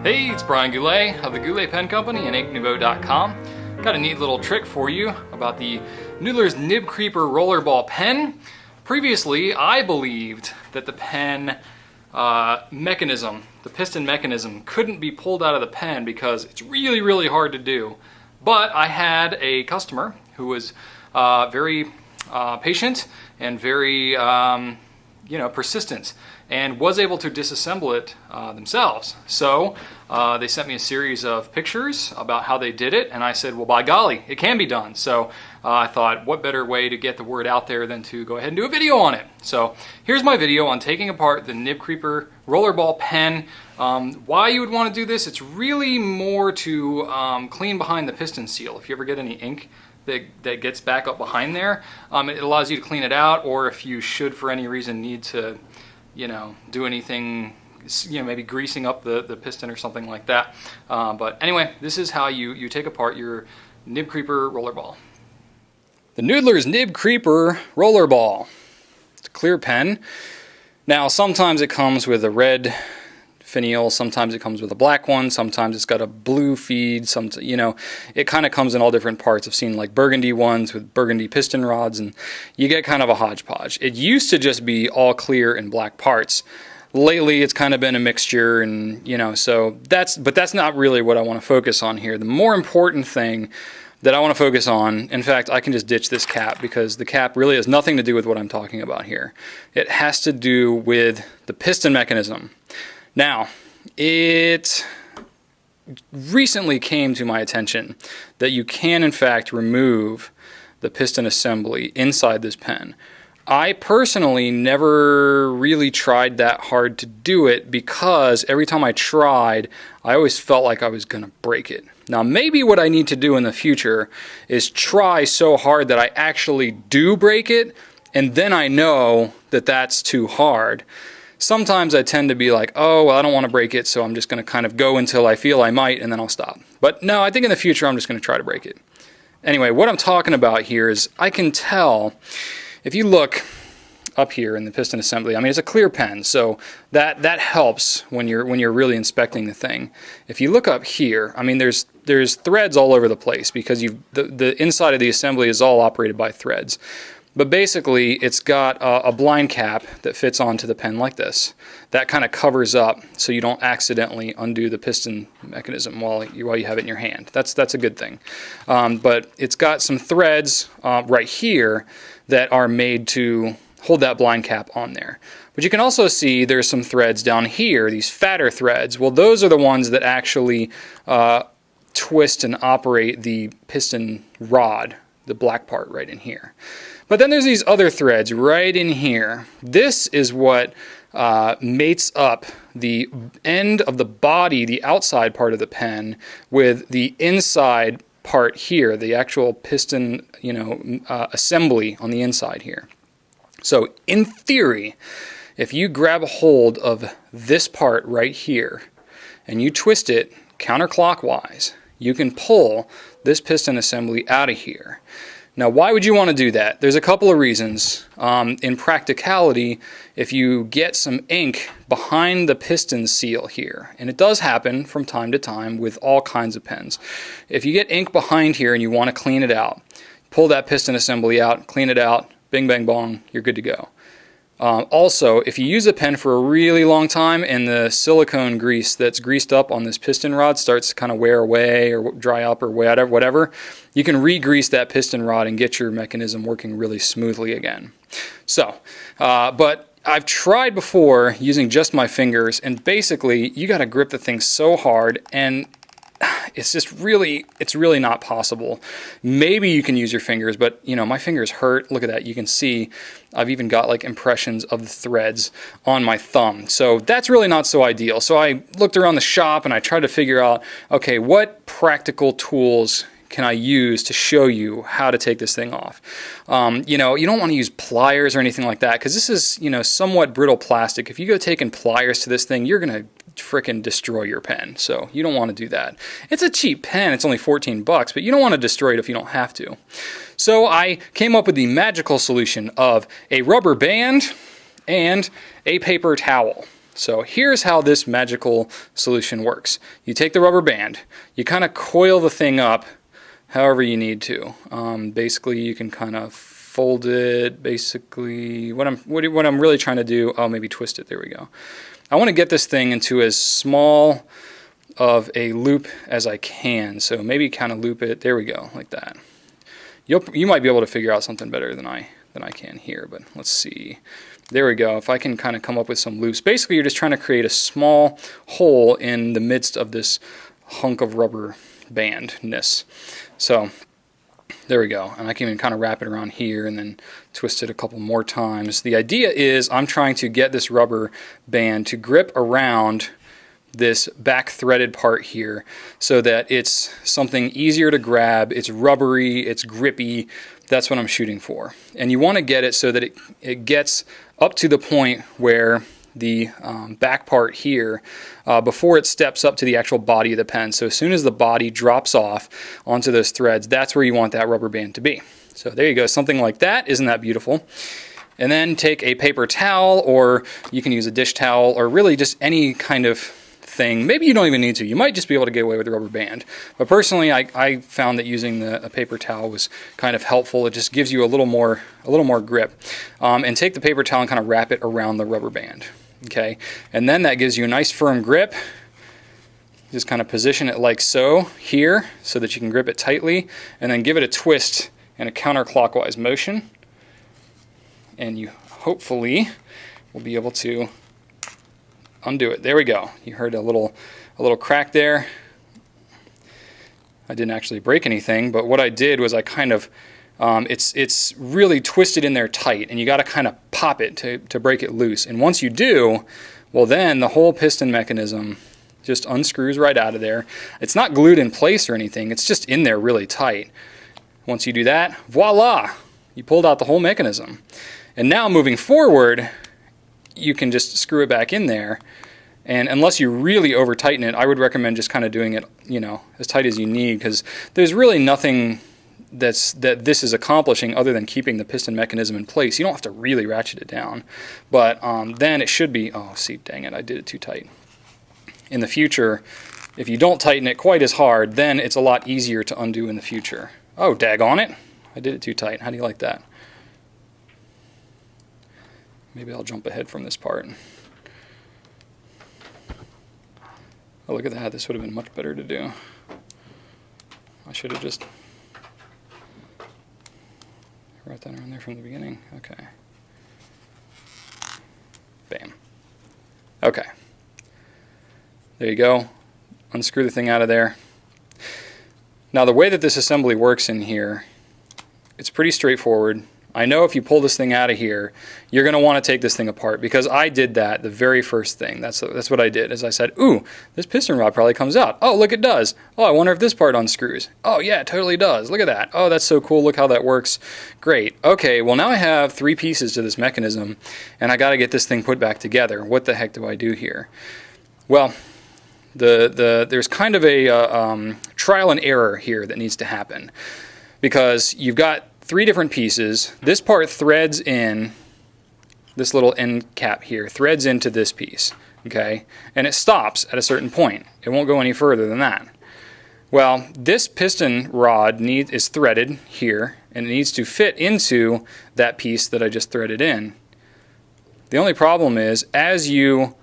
Hey, it's Brian Goulet of the Goulet Pen Company and InkNouveau.com. Got a neat little trick for you about the Noodler's Nib Creeper Rollerball pen. Previously, I believed that the pen mechanism, the piston mechanism, couldn't be pulled out of the pen because it's really, really hard to do. But I had a customer who was very patient and very persistent, and was able to disassemble it themselves. So they sent me a series of pictures about how they did it, and I said, well, by golly, it can be done. So I thought, what better way to get the word out there than to go ahead and do a video on it. So here's my video on taking apart the Nib Creeper Rollerball pen. Why you would want to do this, it's really more to clean behind the piston seal. If you ever get any ink that gets back up behind there, it allows you to clean it out, or if you should for any reason need to do anything, maybe greasing up the piston or something like that. But anyway, this is how you take apart your Nib Creeper Rollerball. The Noodler's Nib Creeper Rollerball. It's a clear pen. Now, sometimes it comes with a red finial, sometimes it comes with a black one, sometimes it's got a blue feed, it kind of comes in all different parts. I've seen like burgundy ones with burgundy piston rods, and you get kind of a hodgepodge. It used to just be all clear and black parts. Lately it's kind of been a mixture, and but that's not really what I want to focus on here. The more important thing that I want to focus on, in fact, I can just ditch this cap because the cap really has nothing to do with what I'm talking about here. It has to do with the piston mechanism. Now, it recently came to my attention that you can, in fact, remove the piston assembly inside this pen. I personally never really tried that hard to do it because every time I tried, I always felt like I was going to break it. Now, maybe what I need to do in the future is try so hard that I actually do break it, and then I know that that's too hard. Sometimes I tend to be like, oh, well, I don't want to break it, so I'm just going to kind of go until I feel I might, and then I'll stop. But no, I think in the future I'm just going to try to break it. Anyway, what I'm talking about here is I can tell, if you look up here in the piston assembly, I mean, it's a clear pen, so that helps when you're really inspecting the thing. If you look up here, I mean, there's threads all over the place because the inside of the assembly is all operated by threads. But basically, it's got a blind cap that fits onto the pen like this. That kind of covers up so you don't accidentally undo the piston mechanism while you have it in your hand. That's a good thing. But it's got some threads right here that are made to hold that blind cap on there. But you can also see there's some threads down here, these fatter threads. Well, those are the ones that actually twist and operate the piston rod, the black part right in here. But then there's these other threads right in here. This is what mates up the end of the body, the outside part of the pen, with the inside part here, the actual piston, assembly on the inside here. So in theory, if you grab a hold of this part right here and you twist it counterclockwise, you can pull this piston assembly out of here. Now, why would you want to do that? There's a couple of reasons. In practicality, if you get some ink behind the piston seal here, and it does happen from time to time with all kinds of pens, if you get ink behind here and you want to clean it out, pull that piston assembly out, clean it out, bing, bang, bong, you're good to go. Also, if you use a pen for a really long time and the silicone grease that's greased up on this piston rod starts to kind of wear away or dry up or whatever, you can re-grease that piston rod and get your mechanism working really smoothly again. So, but I've tried before using just my fingers, and basically you got to grip the thing so hard, and it's really not possible. Maybe you can use your fingers, but my fingers hurt. Look at that. You can see I've even got like impressions of the threads on my thumb. So that's really not so ideal. So I looked around the shop and I tried to figure out, okay, what practical tools can I use to show you how to take this thing off? You know, you don't want to use pliers or anything like that, because this is, you know, somewhat brittle plastic. If you go taking pliers to this thing, you're going to frickin' destroy your pen. So you don't want to do that. It's a cheap pen. It's only 14 bucks, but you don't want to destroy it if you don't have to. So I came up with the magical solution of a rubber band and a paper towel. So here's how this magical solution works. You take the rubber band, you kind of coil the thing up however you need to. Basically, you can kind of fold it. Basically, what I'm really trying to do, oh, maybe twist it. There we go. I want to get this thing into as small of a loop as I can. So maybe kind of loop it. There we go, like that. You might be able to figure out something better than I can here, but let's see. There we go. If I can kind of come up with some loops. Basically, you're just trying to create a small hole in the midst of this hunk of rubber bandness. So there we go. And I can even kind of wrap it around here and then twist it a couple more times. The idea is I'm trying to get this rubber band to grip around this back threaded part here so that it's something easier to grab, it's rubbery, it's grippy. That's what I'm shooting for. And you want to get it so that it gets up to the point where the back part here, before it steps up to the actual body of the pen. So as soon as the body drops off onto those threads, that's where you want that rubber band to be. So there you go, something like that. Isn't that beautiful? And then take a paper towel, or you can use a dish towel, or really just any kind of thing. Maybe you don't even need to. You might just be able to get away with the rubber band. But personally, I found that using a paper towel was kind of helpful. It just gives you a little more grip. And take the paper towel and kind of wrap it around the rubber band. Okay, and then that gives you a nice firm grip. Just kind of position it like so here, so that you can grip it tightly, and then give it a twist in a counterclockwise motion. And you hopefully will be able to undo it. There we go. You heard a little crack there. I didn't actually break anything, but what I did was I kind of it's really twisted in there tight, and you got to kind of pop it to break it loose. And once you do, well, then the whole piston mechanism just unscrews right out of there. It's not glued in place or anything. It's just in there really tight. Once you do that, voila, you pulled out the whole mechanism. And now moving forward, you can just screw it back in there. And unless you really over tighten it, I would recommend just kind of doing it, you know, as tight as you need, because there's really nothing that this is accomplishing other than keeping the piston mechanism in place. You don't have to really ratchet it down, but then it should be, oh, see, dang it, I did it too tight. In the future, if you don't tighten it quite as hard, then it's a lot easier to undo in the future. Oh, daggone it, I did it too tight. How do you like that? Maybe I'll jump ahead from this part. Oh, look at that, this would have been much better to do. I should have just write that around there from the beginning. Okay. Bam. Okay. There you go. Unscrew the thing out of there. Now the way that this assembly works in here, it's pretty straightforward. I know if you pull this thing out of here, you're going to want to take this thing apart, because I did that the very first thing. That's what I did, is I said, ooh, this piston rod probably comes out. Oh, look, it does. Oh, I wonder if this part unscrews. Oh, yeah, it totally does. Look at that. Oh, that's so cool. Look how that works. Great. Okay, well, now I have 3 pieces to this mechanism, and I got to get this thing put back together. What the heck do I do here? Well, there's kind of a trial and error here that needs to happen, because you've got 3 different pieces. This part threads in, this little end cap here threads into this piece, okay? And it stops at a certain point. It won't go any further than that. Well, this piston rod is threaded here, and it needs to fit into that piece that I just threaded in. The only problem is, as you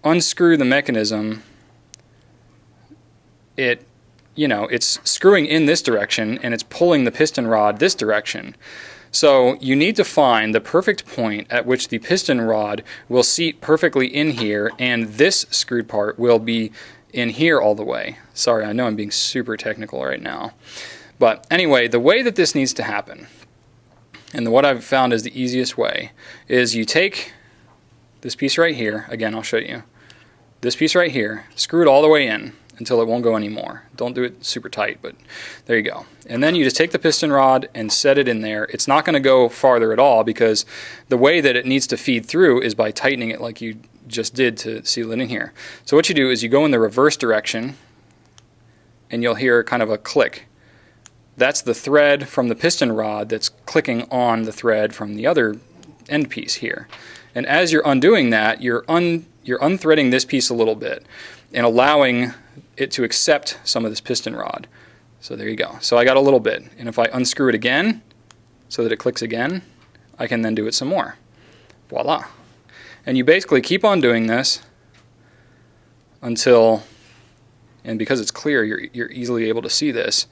unscrew the mechanism, it's screwing in this direction, and it's pulling the piston rod this direction. So you need to find the perfect point at which the piston rod will seat perfectly in here, and this screwed part will be in here all the way. Sorry, I know I'm being super technical right now. But anyway, the way that this needs to happen, and what I've found is the easiest way, is you take this piece right here, again I'll show you, this piece right here, screw it all the way in, until it won't go anymore. Don't do it super tight, but there you go. And then you just take the piston rod and set it in there. It's not going to go farther at all because the way that it needs to feed through is by tightening it like you just did to seal it in here. So what you do is you go in the reverse direction and you'll hear kind of a click. That's the thread from the piston rod that's clicking on the thread from the other end piece here. And as you're undoing that, you're unthreading this piece a little bit and allowing it to accept some of this piston rod. So there you go. So I got a little bit, and if I unscrew it again so that it clicks again, I can then do it some more. Voila. And you basically keep on doing this until, and because it's clear, you're easily able to see this,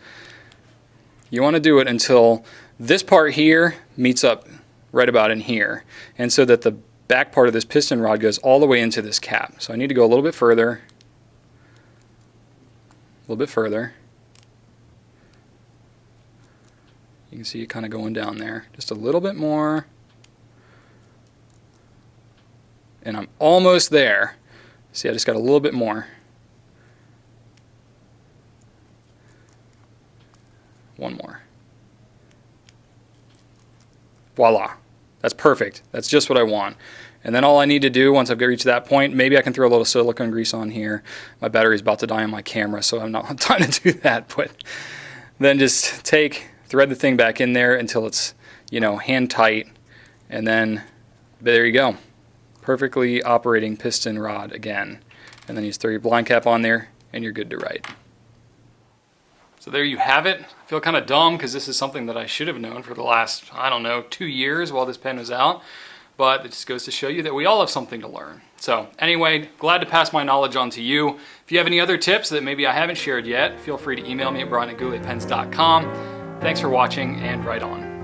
you want to do it until this part here meets up right about in here, and so that the back part of this piston rod goes all the way into this cap. So I need to go a little bit further, a little bit further. You can see it kind of going down there. Just a little bit more. And I'm almost there. See, I just got a little bit more. One more. Voila. That's perfect. That's just what I want. And then all I need to do once I've reached that point, maybe I can throw a little silicone grease on here. My battery's about to die on my camera, so I'm not trying to do that. But then just thread the thing back in there until it's, hand tight. And then there you go. Perfectly operating piston rod again. And then you just throw your blind cap on there and you're good to write. So there you have it. I feel kind of dumb because this is something that I should have known for the last, 2 years while this pen was out. But it just goes to show you that we all have something to learn. So anyway, glad to pass my knowledge on to you. If you have any other tips that maybe I haven't shared yet, feel free to email me at brian@gouletpens.com. Thanks for watching, and write on.